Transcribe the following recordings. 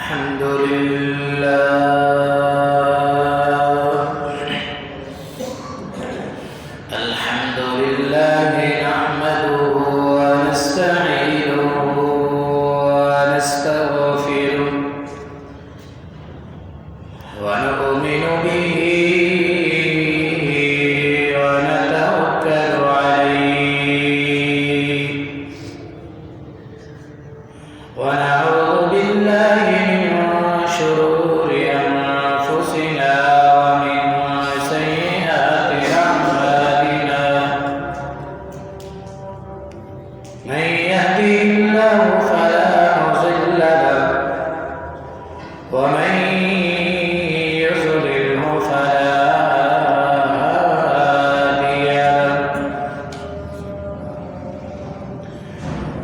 الحمد لله نحمده ونستعينه ونستغفره ونؤمن به ونتوكل عليه ونعوذ بالله من شرور أنفسنا ومن سيئات أعمالنا من يهده الله فلا مضل له ومن يضلله فلا هادي له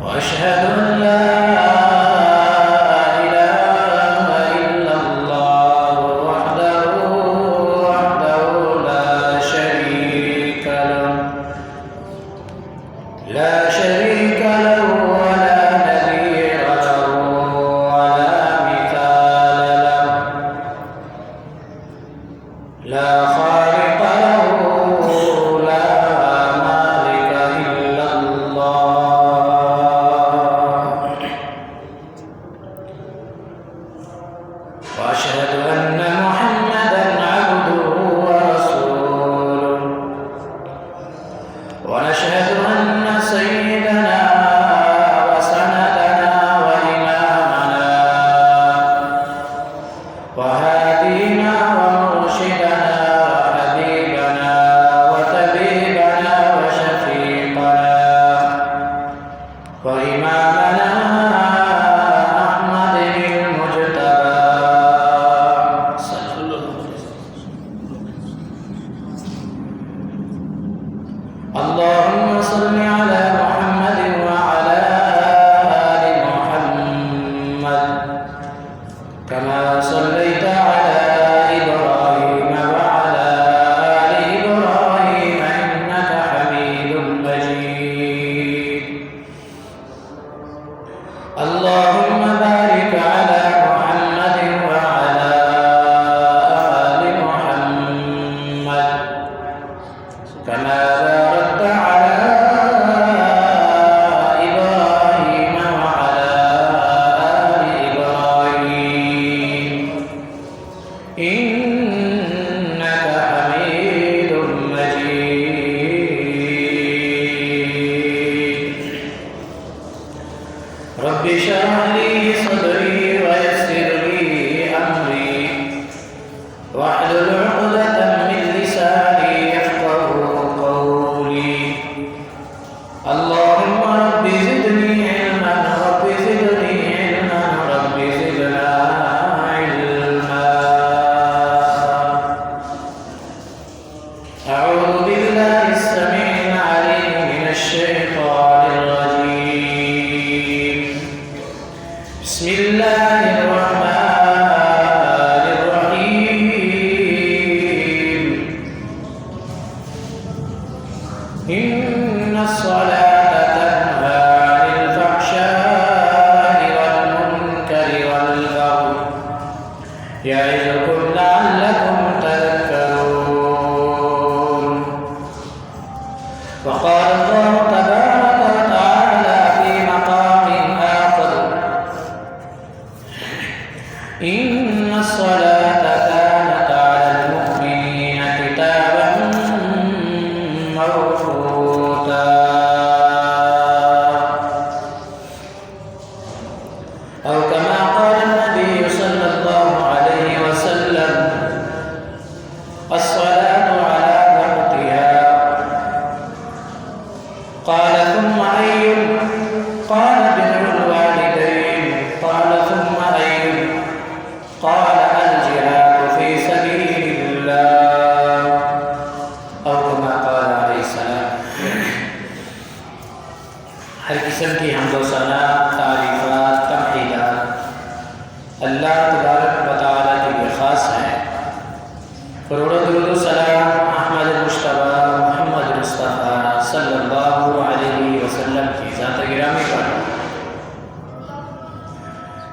وأشهد أن لا لا شريك له ولا نذير له ولا مثال له لا خالق له لا مالك إلا الله وأشهد أن محمدا عبده ورسوله ونشهد أن سيدنا وسندنا وإمامنا وهادينا ومرشدنا وحبيبنا وطبيبنا وشفيقنا وإمامنا أحمد المجتبى صلى الله عليه وسلم. اللهم صل على محمد وعلى آل محمد كما صليت على إبراهيم وعلى آل إبراهيم إنك حميد مجيد. اللهم بارك على محمد وعلى آل محمد كما باركت على إبراهيم وعلى آل إبراهيم إنك حميد مجيد. رب اشرح لي صدري ويسر لي أمري واحلل عقدة من لساني يفقهوا قولي. اللهم رب زدني علما رب زدني علما رب زدنا علما. أعوذ بالله السميع العليم من الشيطان الرجيم. بسم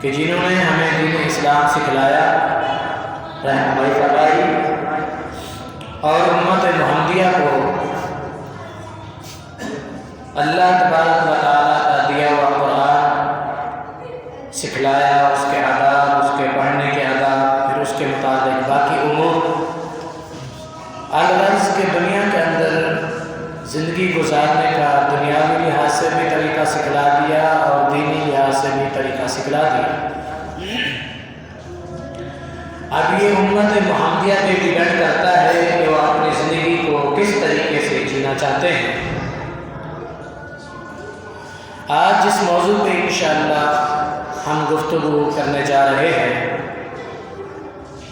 کہ جنہوں نے ہمیں دین اسلام سکھلایا، رہنمائی فرمائی اور امت محمدیہ کو اللہ تبارک و تعالیٰ کا دیا ہوا قرآن سکھلایا، اس کے آداب، اس کے پڑھنے کے آداب، پھر اس کے مطابق باقی امور الغرض کے دنیا کے اندر زندگی گزارنے کا دنیاوی لحاظ سے بھی طریقہ سکھلا دیا اور دینی لحاظ سے بھی طریقہ سکھلا دیا۔ اب یہ امت محمدیہ پہ ڈیپینڈ کرتا ہے کہ وہ اپنی زندگی کو کس طریقے سے جینا چاہتے ہیں۔ آج جس موضوع پہ انشاءاللہ ہم گفتگو کرنے جا رہے ہیں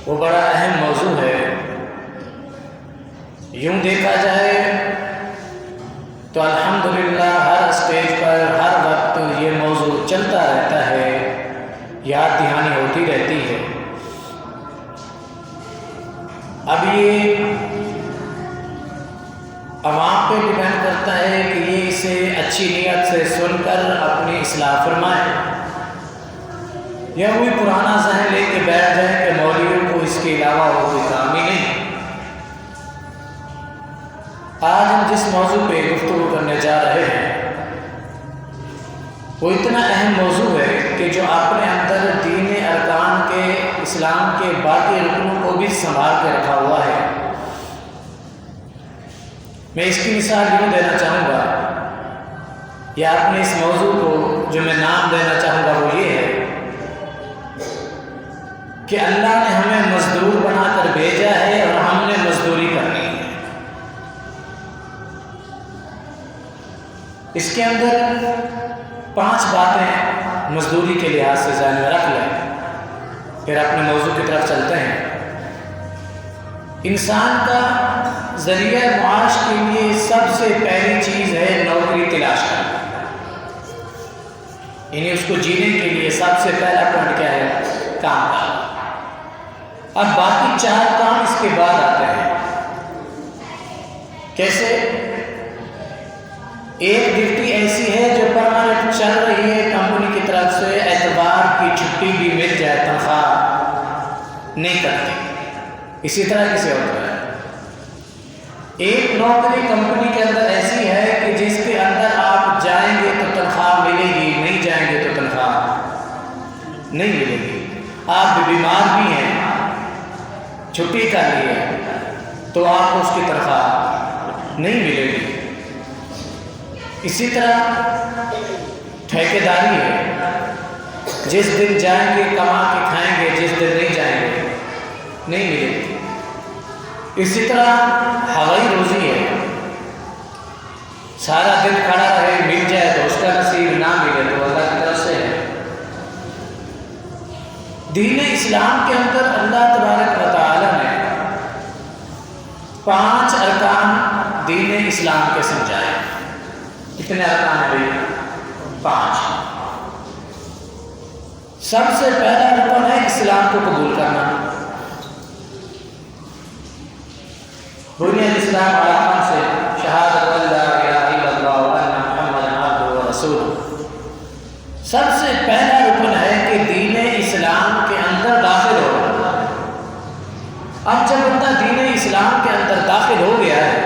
وہ بڑا اہم موضوع ہے۔ یوں دیکھا جائے تو الحمدللہ ہر اسٹیج پر ہر وقت یہ موضوع چلتا رہتا ہے، یاد دہانی ہوتی رہتی ہے۔ اب یہ عوام پہ ڈیپینڈ کرتا ہے کہ یہ اسے اچھی نیت سے سن کر اپنی اصلاح فرمائیں یا کوئی پرانا ذہن لے کے بیٹھ جائیں کہ مولویوں کو اس کے علاوہ اور کوئی کام ہی نہیں۔ آج ہم جس موضوع پہ گفتگو کرنے جا رہے ہیں وہ اتنا اہم موضوع ہے کہ جو اپنے اندر دین ارکان کے اسلام کے باقی رکنوں کو بھی سنبھال کے رکھا ہوا ہے۔ میں اس کی مثال یوں دینا چاہوں گا یا اپنے اس موضوع کو جو میں نام دینا چاہوں گا وہ یہ ہے کہ اللہ نے ہمیں مزدور بنا کر بھیجا ہے اور ہم نے مزدوری کرنی ہے۔ اس کے اندر 5 باتیں مزدوری کے لحاظ سے ذہن میں رکھ لیں، پھر اپنے موضوع کی طرف چلتے ہیں۔ انسان کا ذریعہ معاش کے لیے سب سے پہلی چیز ہے نوکری تلاش کرنا، یعنی اس کو جینے کے لیے سب سے پہلا پوائنٹ کیا ہے؟ کام کرنا۔ اب باقی 4 کام اس کے بعد آتے ہیں۔ کیسے؟ ایک ڈیوٹی ایسی ہے جو پرماننٹ چل رہی ہے، کمپنی کی طرف سے اتوار کی چھٹی بھی مل جائے تنخواہ نہیں کرتی، اسی طرح کسی اور طرح۔ ایک نوکری کمپنی کے اندر ایسی ہے کہ جس کے اندر آپ جائیں گے تو تنخواہ ملے گی، نہیں جائیں گے تو تنخواہ نہیں ملے گی۔ آپ بھی بیمار بھی ہیں، چھٹی کر لی ہے تو آپ کو اس کی تنخواہ نہیں ملے گی۔ اسی طرح ٹھیکیداری ہے، جس دن جائیں گے کما کے کھائیں گے، جس دن نہیں جائیں گے نہیں ملے گی۔ اسی طرح ہوائی روزی ہے، سارا دن کھڑا رہے، مل جائے تو اس کا نصیب، نہ ملے تو اللہ کی طرف سے ہے۔ دین اسلام کے اندر اللہ تبارک و تعالی نے 5 ارکان دین اسلام کے سمجھائے۔ کتنے ارکان ہیں بھائی؟ 5۔ سب سے پہلا رکن ہے اسلام کو قبول کرنا۔ بنی الاسلام علی 5 شہادت لا الہ الا اللہ وان محمدا عبدہ ورسولہ۔ سب سے پہلا رکن ہے کہ دین اسلام کے اندر داخل ہو۔ اب جب بندہ دین اسلام کے اندر داخل ہو گیا ہے،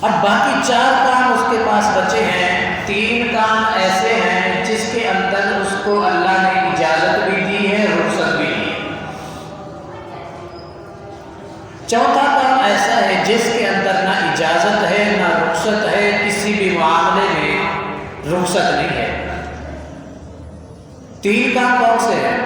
اب باقی 4 کام اس کے پاس بچے ہیں۔ 3 کام ایسے ہیں جس کے اندر اس کو اللہ نے اجازت بھی دی ہے، رخصت بھی دی ہے۔ چوتھا کام ایسا ہے جس کے اندر نہ اجازت ہے نہ رخصت ہے، کسی بھی معاملے میں رخصت نہیں ہے۔ 3 کام کون سے ہیں؟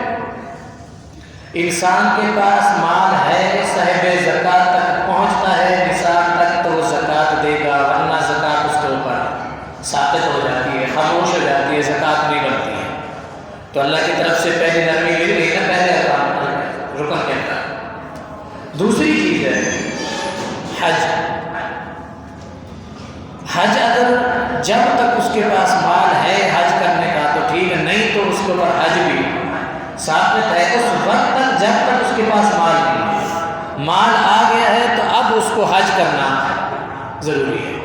انسان کے پاس مال ہے، صاحب زکوٰۃ تک پہنچتا ہے، نصاب تک تو وہ زکوٰۃ دے گا، ورنہ زکوٰۃ اس کے اوپر ثابت ہو جاتی ہے، خاموش ہو جاتی ہے، زکوٰۃ نہیں بنتی ہے۔ تو اللہ کی طرف سے پہلی نرمی مل گئی نا، پہلے رکن کے اندر۔ دوسری چیز ہے حج۔ حج اگر جب تک اس کے پاس مال ہے حج کرنے کا تو ٹھیک ہے، نہیں تو اس کے اوپر حج بھی ثابت ہے اس وقت تک جب تک اس کے پاس مال نہیں ہے۔ مال آ گیا ہے تو اب اس کو حج کرنا ضروری ہے۔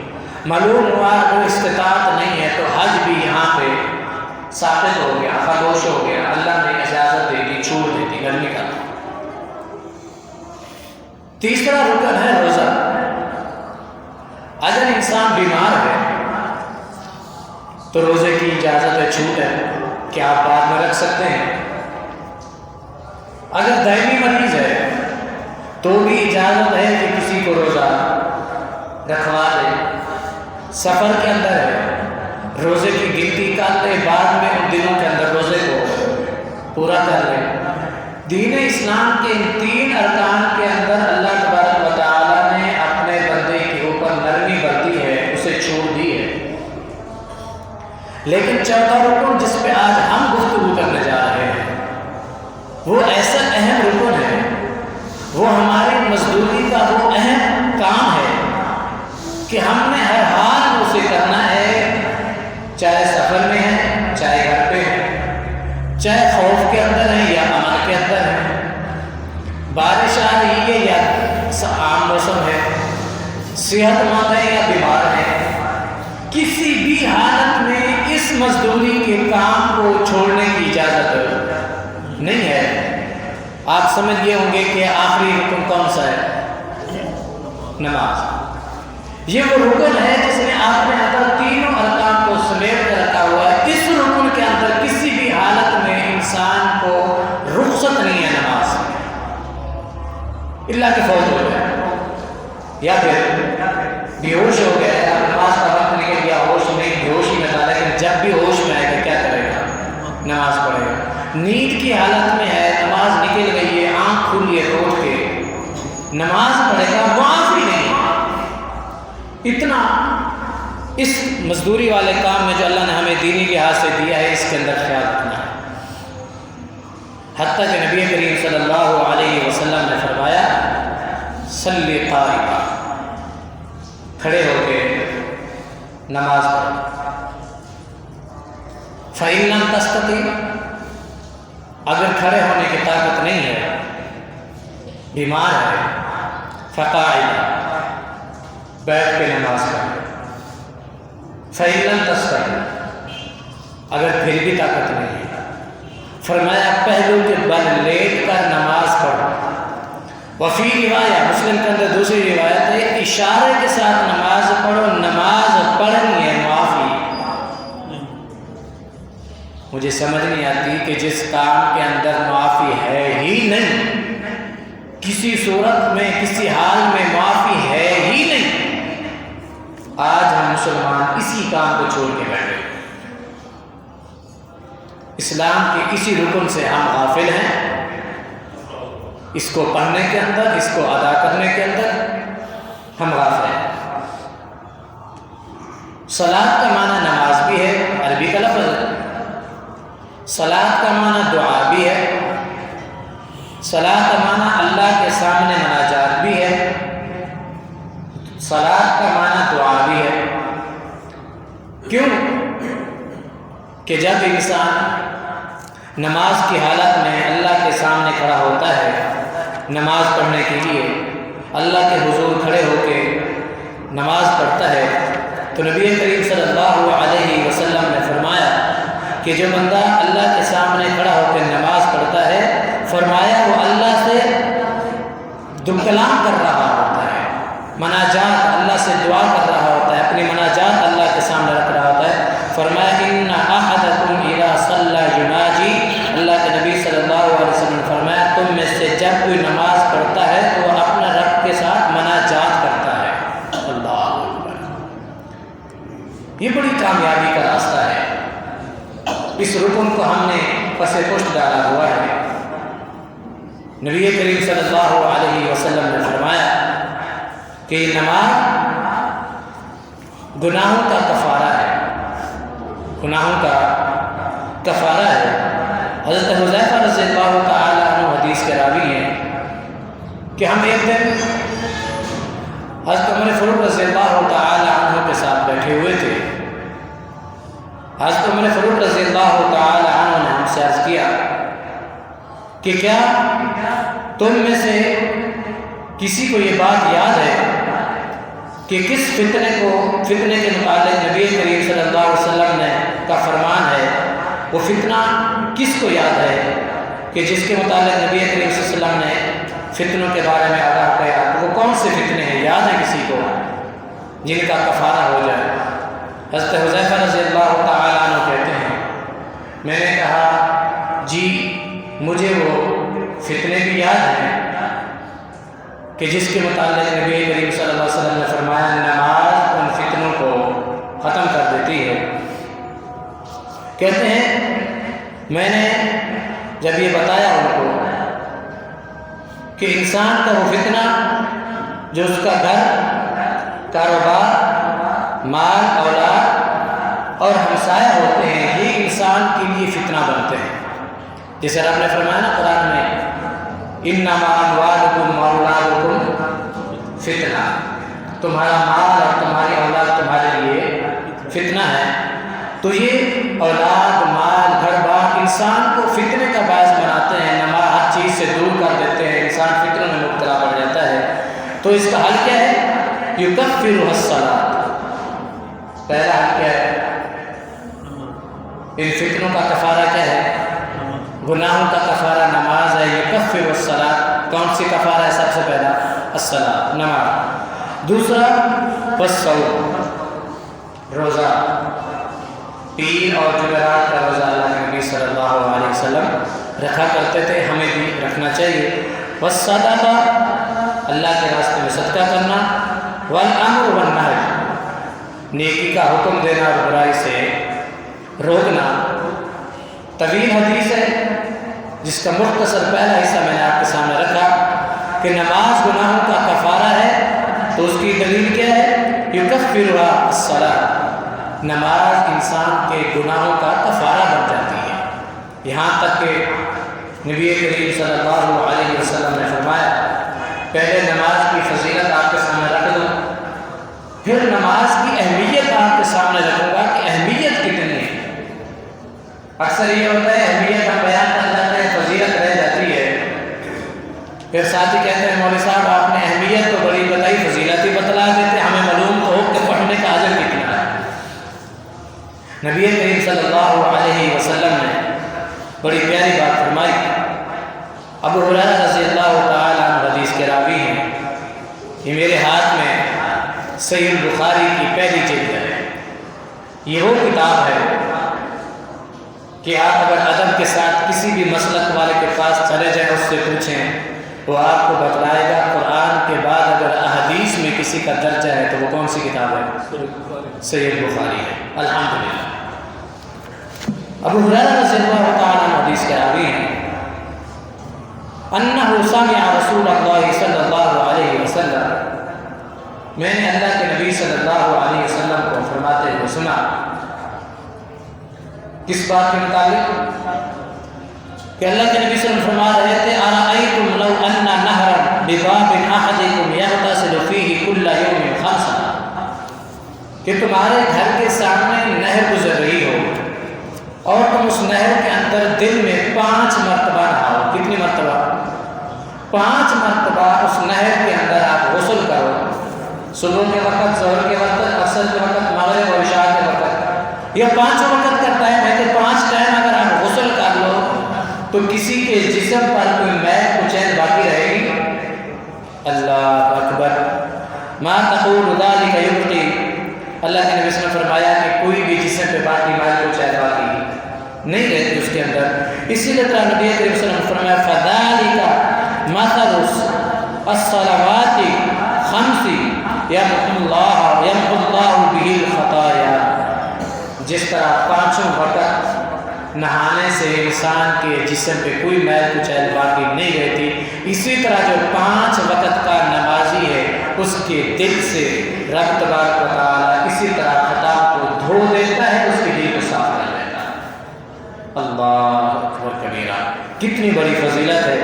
معلوم ہوا وہ استطاعت نہیں ہے تو حج بھی یہاں پہ ثابت ہو گیا، خاموش ہو گیا، اللہ نے اجازت دے دی، چھوڑ دے دی، گرمی کا۔ تیسرا رکن ہے روزہ۔ اگر انسان بیمار ہے تو روزے کی اجازت ہے، چھوٹ ہے کہ آپ بعد میں رکھ سکتے ہیں۔ اگر دائمی مریض ہے تو بھی اجازت ہے کہ کسی کو روزہ رکھوا دے۔ سفر کے اندر ہے، روزے کی گنتی کر لے، بعد میں ان دنوں کے اندر روزے کو پورا کر لے۔ دین اسلام کے ان 3 ارکان کے اندر اللہ تبارک و تعالیٰ نے اپنے بندے کے اوپر نرمی برتی ہے، اسے چھوڑ دی ہے۔ لیکن چوتھا رکن جس پہ آج ہم گفتگو کرنے جا رہے ہیں وہ ایسا اہم رکن ہے، وہ ہماری مزدوری کا وہ اہم کام ہے کہ ہم نے ہر حال میں اسے کرنا ہے، چاہے سفر میں ہے، چاہے گھر پہ ہے، چاہے خوف کے اندر ہے یا امن کے اندر ہے، بارش آ رہی ہے یا عام موسم ہے، صحت مند ہے یا بیمار ہے، کسی بھی حالت میں اس مزدوری کے کام کو چھوڑنے کی اجازت نہیں ہے۔ آپ سمجھ گئے ہوں گے کہ آخری رکن کون سا ہے؟ نماز۔ یہ وہ رکن ہے جس میں آپ نے اگر تینوں ارکان کو سمیٹ کر رکھا ہوا ہے۔ اس رکن کے اندر کسی بھی حالت میں انسان کو رخصت نہیں ہے نماز، اللہ کے فوت ہو جائے یا پھر بے ہوش ہو گیا ہے، نماز کا وقت نکل گیا، ہوش نہیں، بے ہوشی میں تھا، لیکن جب بھی ہوش میں آئے گا کیا کرے گا؟ نماز پڑھے گا۔ نیند کی حالت میں ہے، نماز نکل گئی ہے، آنکھ کھلی ہے، اٹھ کے نماز پڑھے گا، معافی نہیں۔ اتنا اس مزدوری والے کام میں جو اللہ نے ہمیں دینی لحاظ سے دیا ہے، اس کے اندر خیال رکھنا ہے۔ حتیٰ کہ نبی کریم صلی اللہ علیہ وسلم نے فرمایا صلی قائما، کھڑے ہو کے نماز پڑھو۔ فَإِن لَمْ تَسْتَطِعْ، اگر کھڑے ہونے کی طاقت نہیں ہے، بیمار ہے، فَقَاعِدًا، بیٹھ کے نماز پڑھو۔ فَإِن لَمْ تَسْتَطِعْ، اگر پھر بھی طاقت نہیں ہے، فرمایا پہلو کے بل لیٹ کر نماز پڑھو۔ وفی روایت، مسلم کے اندر دوسری روایت ہے، اشارے کے ساتھ نماز پڑھو، نماز پڑھنی ہے، معافی۔ مجھے سمجھ نہیں آتی کہ جس کام کے اندر معافی ہے ہی نہیں، کسی صورت میں کسی حال میں معافی ہے ہی نہیں، آج ہم مسلمان اسی کام کو چھوڑ کے بیٹھے۔ اسلام کے اسی رکن سے ہم غافل ہیں، اس کو پڑھنے کے اندر، اس کو ادا کرنے کے اندر ہم غافل ہیں۔ صلاۃ کا معنی نماز بھی ہے، عربی کا لفظ ہے۔ صلاۃ کا معنی دعا بھی ہے، صلاۃ کا معنی اللہ کے سامنے مناجات بھی ہے، صلاۃ کا معنی دعا بھی ہے۔ کیوں کہ جب انسان نماز کی حالت میں اللہ کے سامنے کھڑا ہوتا ہے نماز پڑھنے کے لیے، اللہ کے حضور کھڑے ہو کے نماز پڑھتا ہے، تو نبی کریم صلی اللہ علیہ وسلم نے فرمایا کہ جو بندہ اللہ کے سامنے کھڑا ہو کے نماز پڑھتا ہے، فرمایا وہ اللہ سے دم کلام کر رہا ہوتا ہے، مناجات اللہ سے دعا کر رہا ہوتا ہے، اپنی مناجات اللہ کے سامنے رکھ رہا ہوتا ہے۔ فرمایا ان احدکم اذا صلی یناجی، اللہ کے نبی صلی اللہ علیہ وسلم نے فرمایا تم میں سے جب کوئی نماز پڑھتا ہے تو وہ اپنے رب کے ساتھ مناجات کرتا ہے۔ اللہ اکبر، یہ بڑی کامیابی کا راستہ ہے۔ اس رکن کو ہم نے پس پشت ڈالا ہوا ہے۔ نبی کریم صلی اللہ علیہ وسلم نے فرمایا کہ نماز گناہوں کا کفارہ ہے، گناہوں کا کفارہ ہے۔ حضرت حذیفہ رضی اللہ تعالی عنہ حدیث کے راوی ہیں کہ ہم ایک دن حضرت عمر فاروق رضی اللہ تعالی عنہ کے ساتھ بیٹھے ہوئے تھے۔ حضرت عمر فاروق رضی اللہ تعالی عنہ نے ہم سے عرض کیا کہ کیا تم میں سے کسی کو یہ بات یاد ہے کہ کس فتنے کے متعلق نبی کریم صلی اللہ علیہ وسلم نے کا فرمان ہے، وہ فتنہ کس کو یاد ہے کہ جس کے متعلق نبی کریم صلی اللہ علیہ وسلم نے فتنوں کے بارے میں آگاہ کیا؟ وہ کون سے فتنے ہیں؟ یاد ہے کسی کو جن کا کفارہ ہو جائے؟ حضرت حذیفہ رضی اللہ تعالیٰ عنہ کہتے ہیں میں نے کہا جی مجھے وہ فتنے بھی یاد ہیں کہ جس کے متعلق نبی کریم صلی اللہ علیہ وسلم نے فرمایا نماز ان فتنوں کو ختم کر دیتی ہے۔ کہتے ہیں میں نے جب یہ بتایا ان کو کہ انسان کا وہ فتنہ جو اس کا گھر، کاروبار، مال، اولاد اور ہمسایہ ہوتے ہیں، یہ انسان کے لیے فتنہ بنتے ہیں۔ جیسے رب نے فرمایا نا قرآن میں انما اموالکم واولادکم فتنہ، تمہارا مال اور تمہاری اولاد تمہارے لیے فتنہ ہے۔ تو یہ اولاد، مال، گھر بار انسان کو فتنے کا باعث بناتے ہیں، نماز ہر چیز سے دور کر دیتے ہیں، انسان فتنوں میں مبتلا پڑ جاتا ہے۔ تو اس کا حل کیا ہے؟ یکفر الصلاۃ، پہلا حل کیا ہے؟ ان فتنوں کا کفارہ کیا ہے؟ گناہوں کا کفارہ نماز ہے۔ یکفر الصلاۃ، کون سی کفارہ ہے؟ سب سے پہلا الصلاۃ، نماز۔ دوسرا والصوم، روزہ، پیر اور جمعرات کا روزہ اللہ کے نبی صلی اللہ علیہ وسلم رکھا کرتے تھے، ہمیں بھی رکھنا چاہیے۔ والصدقہ، اللہ کے راستے میں صدقہ کرنا۔ والامر والنہی، نیکی کا حکم دینا اور برائی سے روکنا۔ طویل حدیث ہے جس کا مختصر پہلا حصہ میں نے آپ کے سامنے رکھا کہ نماز گناہوں کا کفارہ ہے، تو اس کی دلیل کیا ہے؟ یکفرها الصلاۃ، نماز انسان کے گناہوں کا کفارہ بن جاتی ہے۔ یہاں تک کہ نبی کریم صلی اللہ علیہ وسلم نے فرمایا پہلے نماز کی فضیلت آپ کے سامنے رکھ دوں، پھر نماز کی اہمیت آپ کے سامنے رکھوں گا کہ اہمیت کتنی ہے۔ اکثر یہ ہوتا ہے اہمیت ہم بیان کر جاتے ہیں، فضیلت رہ جاتی ہے، پھر ساتھی کہتے ہیں مولوی صاحب آپ نے اہمیت تو بڑی بتائی، فضیلت ہی بتلا دیتے، ہمیں معلوم تو ہو کہ پڑھنے کا اجر کتنا ہے۔ نبی کریم صلی اللہ علیہ وسلم نے بڑی پیاری بات فرمائی۔ ابو ہریرہ رضی اللہ تعالیٰ عنہ حدیث کے راوی ہیں، یہ میرے ہاتھ میں صحیح البخاری کی پہلی جلد ہے۔ یہ وہ کتاب ہے کہ آپ اگر ادب کے ساتھ کسی بھی مسلک والے کے پاس چلے جائیں، اس سے پوچھیں، وہ آپ کو بتلائے گا قرآن کے بعد اگر احادیث میں کسی کا درجہ ہے تو وہ کون سی کتاب ہے؟ صحیح البخاری ہے۔ الحمدللہ۔ ابو ہریرہ رضی اللہ تعالیٰ عنہ حدیث کے راوی ہیں، انہ سمع رسول اللہ صلی اللہ علیہ وسلم، میں نے اللہ کے نبی صلی اللہ علیہ وسلم کو فرماتے ہوئے سنا۔ کس بات کے متعلق؟ کہ اللہ کے نبی صلی اللہ علیہ وسلم فرما رہے تھے ارأیتم لو ان نہرا بباب احدکم یغتسل فیہ کل یوم خمسا، کہ تمہارے گھر کے سامنے نہر گزر رہی ہو اور تم اس نہر کے اندر دن میں 5 مرتبہ نہاؤ۔ کتنی مرتبہ؟ 5 مرتبہ اس نہر کے اندر آپ غسل کرو، صبح کے وقت، ظہر کے وقت، عصر کے وقت، مغرب اور عشاء کے وقت۔ یہ 5 وقت کا ٹائم ہے کہ 5 ٹائم اگر آپ غسل کر لو تو کسی کے جسم پر کوئی میل کچیل باقی رہے گی؟ اللہ اکبر۔ ما تقول ذلک یبقی، اللہ کے نبی صلی اللہ علیہ وسلم نے فرمایا کہ کوئی بھی جسم پہ باقی میل کچیل باقی نہیں رہتی اس کے اندر۔ اسی طرح نبی کریم صلی اللہ علیہ وسلم نے فرمایا فذلک مثل الصلوات خمس یمحو اللہ بہ الخطایا، جس طرح 5 وقت نہانے سے انسان کے جسم پہ کوئی میل کچیل باقی نہیں رہتی، اسی طرح جو 5 وقت کا نمازی ہے اس کے دل سے رب تبارک و تعالیٰ اسی طرح خطا کو دھو دیتا ہے، اس کے دل کو صاف کر دیتا ہے۔ اللہ اکبر کبیرہ، کتنی بڑی فضیلت ہے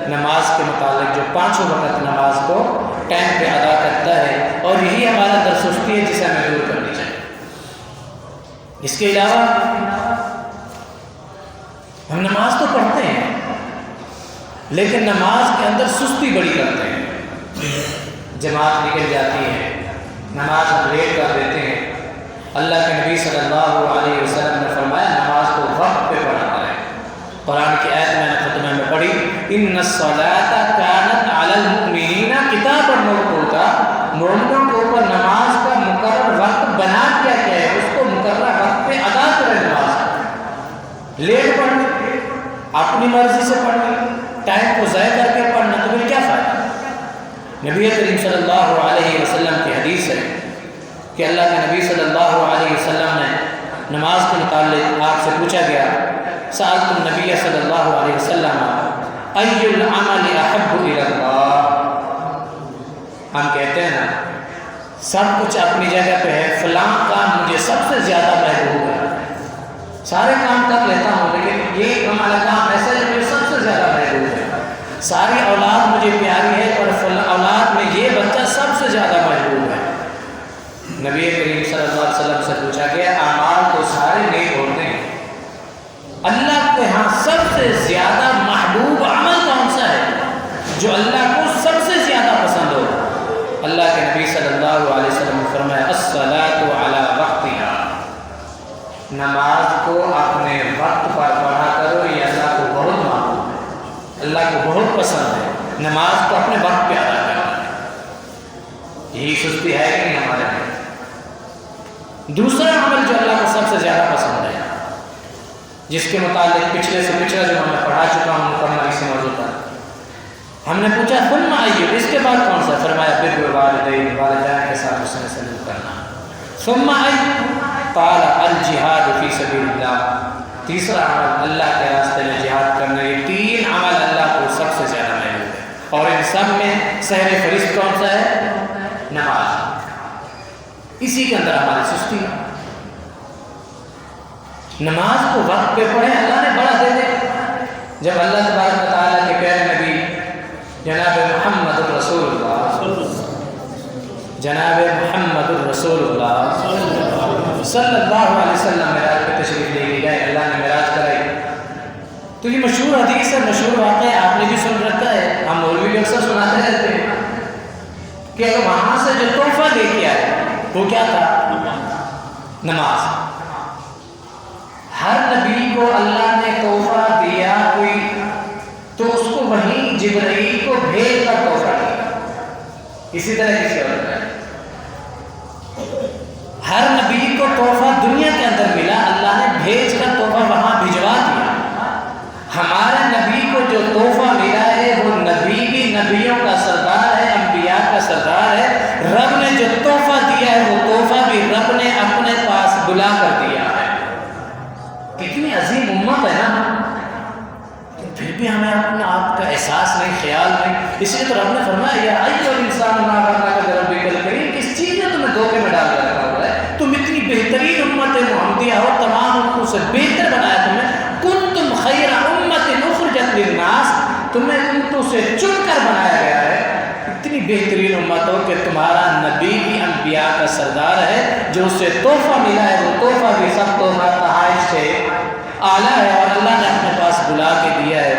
نماز کے متعلق جو 5 وقت نماز کو ٹائم پہ ادا کرتا ہے، اور یہی ہمارا درسستی ہے جسے ہمیں دور کرنی چاہیے۔ اس کے علاوہ ہم نماز تو پڑھتے ہیں لیکن نماز کے اندر سستی بڑی کرتے ہیں، جماعت نکل جاتی ہے، نماز ہم لیٹ کر دیتے ہیں۔ اللہ کے نبی صلی اللہ علیہ وسلم نے فرمایا نماز کو وقت پہ ان الصلاۃ کانت علی المؤمنین کتابا موقوتا، مومنوں کے اوپر نماز کا مقرر وقت بنا دیا گیا ہے، اس کو مقرر وقت پہ ادا کریں نماز۔ لیٹ پڑھنی، اپنی مرضی سے پڑھنی، ٹائم کو ضائع کر کے پڑھنا، تو پھر کیا فائدہ؟ نبی کریم صلی اللہ علیہ وسلم کی حدیث ہے کہ اللہ کے نبی صلی اللہ علیہ وسلم نے نماز کے متعلق آپ سے پوچھا گیا، سألت النبی صلی اللہ علیہ وسلم ای العمل احب الی اللہ۔ ہم کہتے ہیں نا سب کچھ اپنی جگہ پہ ہے، فلاں کام مجھے سب سے زیادہ محبوب ہے، سارے کام کر لیتا ہوں لیکن یہ ہمارا کام ایسا ہے مجھے سب سے زیادہ محبوب ہے، ساری اولاد مجھے پیاری ہے اور اولاد میں یہ بچہ سب سے زیادہ محبوب ہے۔ نبی کریم صلی اللہ علیہ وسلم سے پوچھا گیا اعمال تو سارے نیک ہوتے ہیں، اللہ کے ہاں سب سے زیادہ محبوب عمل کون سا ہے جو اللہ کو سب سے زیادہ پسند ہو؟ اللہ کے نبی صلی اللہ علیہ وسلم نے فرمایا الصلاۃ علی وقتہا، نماز کو اپنے وقت پر پڑھا کرو، یہ اللہ کو بہت محبوب ہے، اللہ کو بہت پسند ہے، نماز کو اپنے وقت پہ ادا کرنا۔ یہی سستی ہے کہ نہیں ہمارے میں؟ دوسرا عمل جو اللہ کو سب سے زیادہ پسند ہے، جس کے متعلق پچھلے سے پچھلا جو میں پڑھا چکا ہوں مکمل اسی موضوع پر، ہم نے پوچھا ثم ای، اس کے بعد کون سا؟ فرمایا بر الوالدین، والدین کے ساتھ حسن سلوک کرنا۔ ثم ای قال الجہاد فی سبیل اللہ، تیسرا عمل اللہ کے راستے میں جہاد کرنا۔ یہ تین عمل اللہ کو سب سے زیادہ محبوب ہے، اور ان سب میں سہر فہرست کون سا ہے؟ نماز۔ اسی کے اندر ہماری سستی ہے، نماز کو وقت پہ پڑھیں، اللہ نے بڑا دے دے۔ جب اللہ تبارک و تعالیٰ کے پیارے نبی جناب محمد الرسول اللہ، جناب محمد الرسول اللہ صلی اللہ علیہ وسلم معراج پہ تشریف لے کے گئے، اللہ نے معراج کرائی، تو یہ مشہور حدیث ہے، مشہور واقعہ ہے، آپ نے بھی سن رکھا ہے، ہم مولوی بھی اکثر سناتے رہتے ہیں کہ وہاں سے جو تحفہ لے کے آئے وہ کیا تھا؟ نماز۔ ہر نبی کو اللہ نے تحفہ دیا کوئی، تو اس کو وہیں جبرائیل کو بھیج کر تحفہ دیا، اسی طرح کسی اور نے ہر نبی کو تحفہ دنیا کے اندر ملا، اللہ نے بھیج کر تحفہ وہاں بھجوا دیا۔ ہمارے نبی کو جو تحفہ ملا ہے وہ نبی بھی نبیوں کا سردار ہے، انبیاء کا سردار ہے، رب نے جو تحفہ دیا ہے وہ تحفہ بھی رب نے اپنے پاس بلا کر دیا ہے۔ کتنی عظیم امت ہے نا، پھر بھی ہمیں اپنا آپ کا احساس نہیں، خیال نہیں۔ اس لیے تو رب نے فرمایا یا ایھا الانسان ما غرک بربک الکریم، کس چیز نے تمہیں دھوکے میں ڈال کر رکھا ہوا ہے؟ تم اتنی بہترین امت محمدیہ ہو، تمام امتوں سے بہتر بنایا تمہیں، کنتم خیر امت اخرجت للناس، تمہیں امتوں سے چن کر بنایا گیا ہے، اتنی بہترین امت ہو کہ تمہارا نبی بھی انبیاء کا سردار ہے، جو اسے تحفہ ملا ہے وہ تحفہ بھی سب تحفہ تحائف سے اعلیٰ ہے، اور اللہ نے اپنے پاس بلا کے دیا ہے۔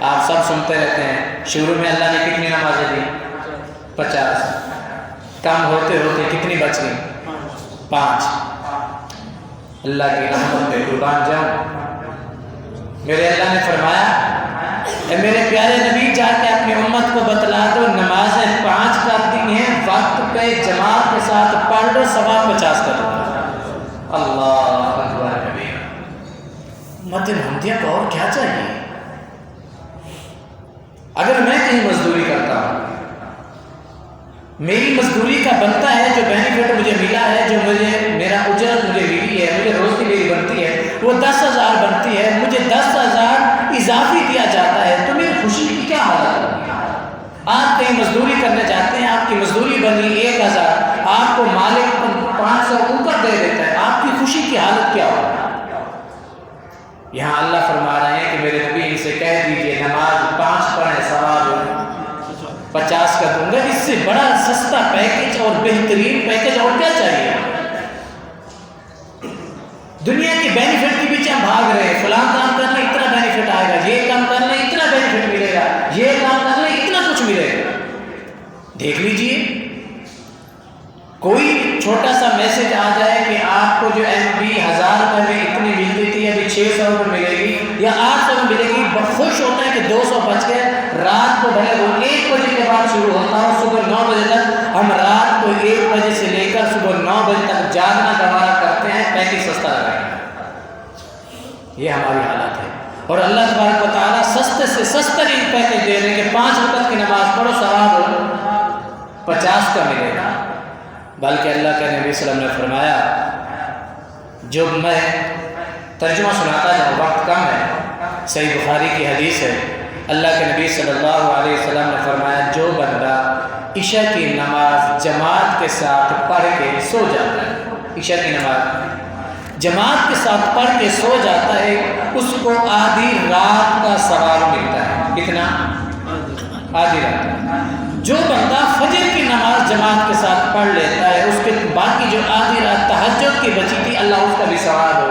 آپ سب سنتے رہتے ہیں شروع میں اللہ نے کتنی نمازیں دی؟ 50، کم ہوتے ہوتے کتنی بچ گئی؟ 5۔ اللہ کی رحمت پہ قربان جاؤں، میرے اللہ نے فرمایا اے میرے پیارے نبی جا کے اپنی امت کو بتلا دو نمازیں 5 کر دی ہیں، وقت پہ جماعت کے ساتھ پڑھ لو، ثواب 50 کا دوں گا۔ اللہ اکبر کبیر۔ امت محمدیہ کو اور کیا چاہیے؟ اگر میں کہیں مزدوری کرتا ہوں، میری مزدوری کا بنتا ہے جو بینیفٹ مجھے ملا ہے، جو میرا اجرت مجھے ملی ہے، مجھے روز کی میری بنتی ہے، وہ 10,000 بنتی ہے، مجھے 10,000 اضافی دیا جاتا ہے، تو میری خوشی کی کیا حالت ہوگی؟ آپ کہیں مزدوری کرنے جاتے ہیں، آپ کی مزدوری بنی 1,000، آپ کو مالک 500 اوپر دے دیتا ہے، آپ کی خوشی کی حالت کیا ہوگی؟ یہاں اللہ فرما رہے ہیں کہ میرے نبی ان سے کہہ دیجئے نماز 5 پڑھیں، ثواب 50 کا دوں گا۔ اس سے بڑا سستا پیکج اور بہترین پیکج اور کیا چاہیے؟ دنیا کے بینیفٹ کے پیچھے ہم بھاگ رہے ہیں، فلاں کام کرنے اتنا بینیفٹ آئے گا، یہ کام کرنے اتنا بینیفٹ ملے گا، یہ کام کرنے اتنا کچھ ملے گا۔ دیکھ لیجئے کوئی چھوٹا سا میسج آ جائے کہ آپ کو جو MB 1000 روپے میں اتنی ملتی تھی ابھی 600 روپے ملے گی یا 800 میں ملے گی، خوش ہوتے ہیں کہ 200 بچ گئے۔ رات کو بھلے وہ 1 بجے کے بعد شروع ہوتا ہو صبح 9 بجے تک، ہم رات کو 1 بجے سے لے کر صبح 9 بجے تک جاگنا گوارا کرتے ہیں، پیکج سستا لگائیں گے۔ یہ ہماری حالت ہے، اور اللہ تبارک و تعالیٰ سستے سے سسترین پیکج دے رہے ہیں کہ 5 وقت کی نماز پڑھو، ثواب 50 کا ملے گا۔ بلکہ اللہ کے نبی صلی اللہ علیہ وسلم نے فرمایا، جو میں ترجمہ سناتا جاؤں، وقت کم ہے، صحیح بخاری کی حدیث ہے، اللہ کے نبی صلی اللہ علیہ وسلم نے فرمایا، جو بندہ عشاء کی نماز جماعت کے ساتھ پڑھ کے سو جاتا ہے، عشاء کی نماز جماعت کے ساتھ پڑھ کے سو جاتا ہے، اس کو آدھی رات کا ثواب ملتا ہے۔ کتنا؟ آدھی رات۔ جو بندہ فجر کی نماز جماعت کے ساتھ پڑھ لیتا ہے، اس کے باقی جو آدھی رات تہجد کی بچی تھی، اللہ اس کا بھی ثواب ہو۔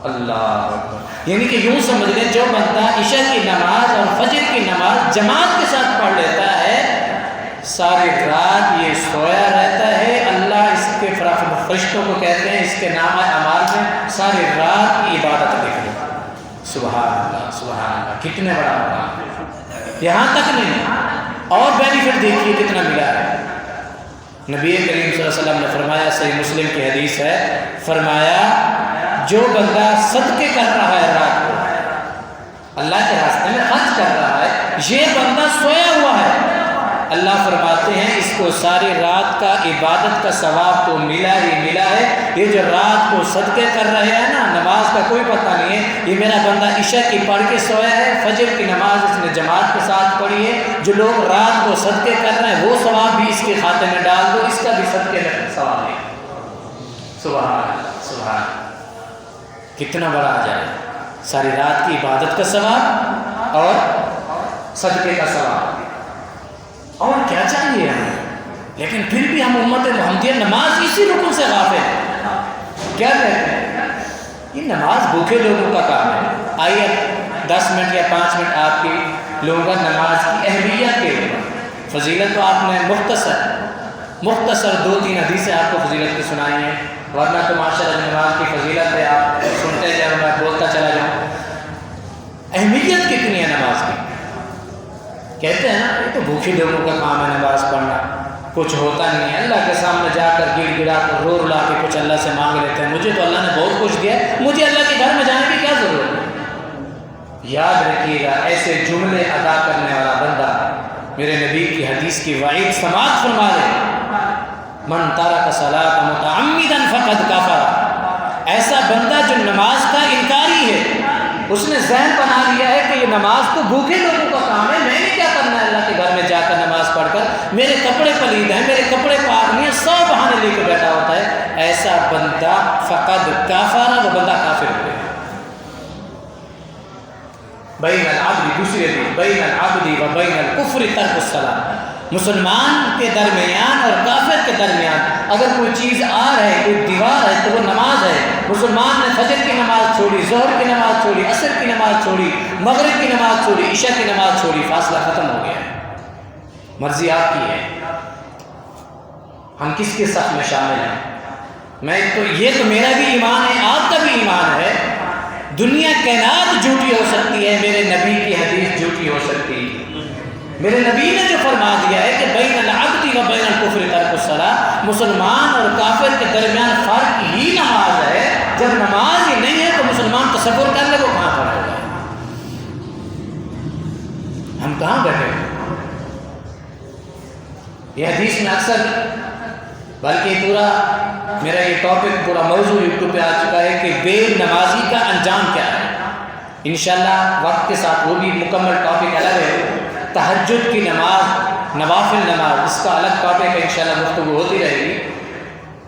اللہ اکبر، یعنی کہ یوں سمجھ لیں، جو بندہ عشاء کی نماز اور فجر کی نماز جماعت کے ساتھ پڑھ لیتا ہے، ساری رات یہ سویا رہتا ہے، اللہ اس کے فرشتوں کو کہتے ہیں، اس کے نام اعمال میں ساری رات کی عبادت لکھ لو۔ سبحان اللہ، سبحان اللہ، کتنے بڑا مقام۔ یہاں تک نہیں، اور بینیفٹ دیکھیے کتنا ملا ہے۔ نبی کریم صلی اللہ علیہ وسلم نے فرمایا، صحیح مسلم کی حدیث ہے، فرمایا جو بندہ صدقے کر رہا ہے رات کو، اللہ کے راستے میں خرچ کر رہا ہے، یہ بندہ سویا ہوا ہے، اللہ فرماتے ہیں اس کو ساری رات کا عبادت کا ثواب تو ملا ہی ملا ہے۔ یہ جو رات کو صدقے کر رہے ہیں نا، نماز کا کوئی پتہ نہیں ہے، یہ میرا بندہ عشاء کی پڑھ کے سویا ہے، فجر کی نماز اس نے جماعت کے ساتھ پڑھی ہے، جو لوگ رات کو صدقے کر رہے ہیں وہ ثواب بھی اس کے کھاتے میں ڈال دو، اس کا بھی صدقے میں ثواب ہے۔ سبحان اللہ، سبحان اللہ، کتنا بڑا آ جائے، ساری رات کی عبادت کا ثواب اور صدقے کا ثواب، اور کیا چاہیے ہمیں؟ لیکن پھر بھی ہم امت محمدیہ نماز اسی رکن سے غافل ہیں۔ کیا کہتے ہیں؟ یہ نماز بھوکے لوگوں کا کام ہے۔ آئیے 10 منٹ یا 5 منٹ آپ کی لوگوں کا نماز کی اہمیت کے اوپر، فضیلت تو آپ نے مختصر 2-3 حدیثیں آپ کو فضیلت کی سنائی ہیں، ورنہ تو ماشاءاللہ نماز کی فضیلت ہے، آپ سنتے جاؤ، میں بولتا چلا جاؤں۔ اہمیت کتنی ہے نماز کی؟ کہتے ہیں نا، یہ تو بھوکے لوگوں کا کام ہے نماز پڑھنا، کچھ ہوتا نہیں ہے، اللہ کے سامنے جا کر گڑ گڑا کر رو رلا کے کچھ اللہ سے مانگ لیتے ہیں، مجھے تو اللہ نے بہت کچھ دیا ہے، مجھے اللہ کے گھر میں جانے کی کیا ضرورت ہے؟ یاد رکھیے گا، ایسے جملے ادا کرنے والا بندہ میرے نبی کی حدیث کی وعید سماعت فرما لے، من ترک الصلاۃ متعمدا فقد کفر، ایسا بندہ جو نماز کا انکاری ہے، اس نے ذہن بنا لیا ہے کہ یہ نماز تو بھوکے لوگوں کا کام ہے، میں نے کیا کرنا ہے اللہ کے گھر میں جا کر نماز پڑھ کر، میرے کپڑے پلید ہیں، میرے کپڑے پاک نہیں ہیں، 100 بہانے لے کے بیٹھا ہوتا ہے، ایسا بندہ فقد کافر، وہ بندہ کافر ہو گیا۔ بین العبد، دوسرے دن بین العبد و بین الکفر ترک الصلاۃ، مسلمان کے درمیان اور کافر کے درمیان اگر کوئی چیز ہے، کوئی دیوار ہے تو وہ نماز ہے۔ مسلمان نے فجر کی نماز چھوڑی، ظہر کی نماز چھوڑی، عصر کی نماز چھوڑی، مغرب کی نماز چھوڑی، عشاء کی نماز چھوڑی، فاصلہ ختم ہو گیا ہے۔ مرضی آپ کی ہے، ہم کس کے صف میں شامل ہیں؟ یہ تو میرا بھی ایمان ہے، آپ کا بھی ایمان ہے۔ دنیا کائنات جھوٹی ہو سکتی ہے، میرے نبی کی حدیث جھوٹی ہو سکتی ہے۔ میرے نبی نے جو فرما دیا ہے کہ بین العبد و بین الکفر ترک الصلاۃ، مسلمان اور کافر کے درمیان فرق ہی نماز ہے۔ جب نماز ہی نہیں ہے تو مسلمان تصور کر لے وہ کہاں پر ہوگا؟ ہم کہاں بیٹھے ہیں؟ یہ حدیث میں اکثر، بلکہ پورا میرا یہ ٹاپک، پورا موضوع یوٹیوب پہ آ چکا ہے کہ بے نمازی کا انجام کیا ہے۔ انشاءاللہ وقت کے ساتھ وہ بھی مکمل ٹاپک الگ ہے، تہجد کی نماز، نوافل نماز، اس کا الگ ٹاپک ہے، انشاءاللہ گفتگو ہوتی رہے گی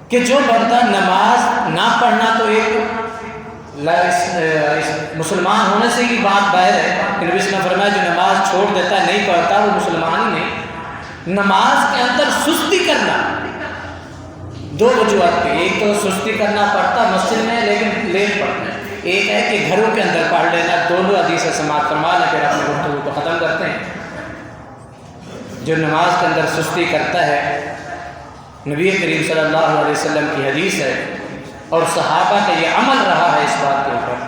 کہ جو بندہ نماز نہ پڑھنا تو ایک مسلمان ہونے سے ہی بات باہر ہے کہ نبی صلی اللہ علیہ وسلم نے فرمایا جو نماز چھوڑ دیتا ہے، نہیں پڑھتا، وہ مسلمان ہی نہیں۔ نماز کے اندر سستی کرنا 2 وجوہات پہ، ایک تو سستی کرنا پڑتا مسجد میں لیکن لیٹ پڑھنا، ایک ہے کہ گھروں کے اندر پڑھ لینا۔ دونوں حدیث سماعت فرما لیں، پھر اپنے گفتگو کو ختم کرتے ہیں۔ جو نماز کے اندر سستی کرتا ہے، نبی کریم صلی اللہ علیہ وسلم کی حدیث ہے اور صحابہ کا یہ عمل رہا ہے اس بات کے اوپر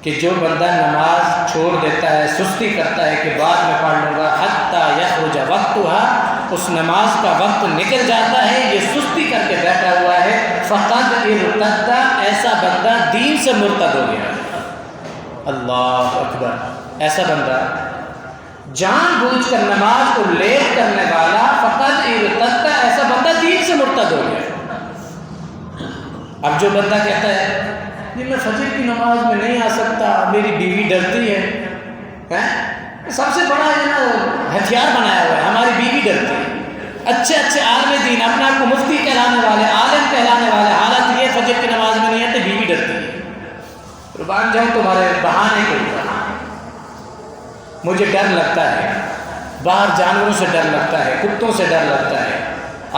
کہ جو بندہ نماز چھوڑ دیتا ہے، سستی کرتا ہے کہ بعد میں پڑھ لوں گا، حتیٰ یخرج وقتھا، اس نماز کا وقت نکل جاتا ہے، یہ سستی کر کے بیٹھا ہوا ہے، فقد ارتد، ایسا بندہ دین سے مرتد ہو گیا۔ اللہ اکبر، ایسا بندہ جان بوجھ کر نماز کو لیٹ کرنے والا، فقد ارتد، ایسا بندہ دین سے مرتد ہو گیا۔ اب جو بندہ کہتا ہے جی میں فجر کی نماز میں نہیں آ سکتا، میری بیوی ڈرتی ہے، سب سے بڑا ہتھیار بنایا ہوا ہے، ہماری بیوی ڈرتی ہے۔ اچھے عالم دین، اپنے آپ کو مفتی کہلانے والے، عالم کہلانے والے، حالت یہ فجر کی نماز میں نہیں آتے، بیوی ڈرتی ہے۔ قربان جاؤں تمہارے بہانے کے اوپر، مجھے ڈر لگتا ہے، باہر جانوروں سے ڈر لگتا ہے، کتوں سے ڈر لگتا ہے۔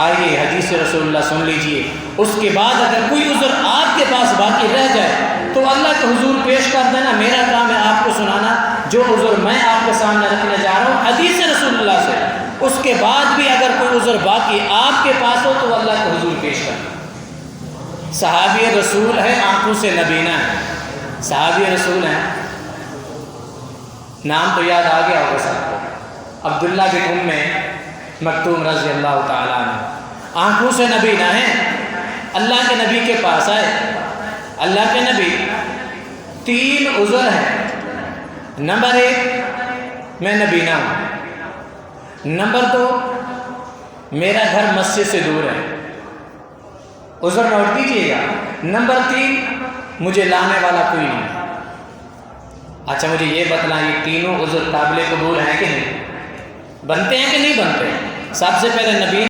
آئیے حدیث رسول اللہ سن لیجئے، اس کے بعد اگر کوئی عذر آپ کے پاس باقی رہ جائے تو اللہ کے حضور پیش کر دینا، میرا کام ہے آپ کو سنانا جو عذر میں آپ کے سامنے رکھنے جا رہا ہوں حدیث رسول اللہ سے۔ اس کے بعد بھی اگر کوئی عذر باقی آپ کے پاس ہو تو اللہ کے حضور پیش کرنا۔ صحابی رسول ہے، آنکھوں سے نبینا ہے، صحابی رسول ہیں، نام تو یاد آ گیا ہوگا سب کو، عبداللہ بن ام مکتوم رضی اللہ تعالیٰ عنہ، آنکھوں سے نبینا ہیں، اللہ کے نبی کے پاس آئے۔ اللہ کے نبی 3 عذر ہیں، نمبر 1 میں نبینا ہوں، نمبر 2 میرا گھر مسجد سے دور ہے، عذر نوٹ کیجیے گا، نمبر 3 مجھے لانے والا کوئی نہیں۔ اچھا مجھے یہ بتلائیں یہ تینوں عذر قابل قبول ہیں کہ نہیں؟ بنتے ہیں کہ نہیں بنتے؟ سب سے پہلے نبی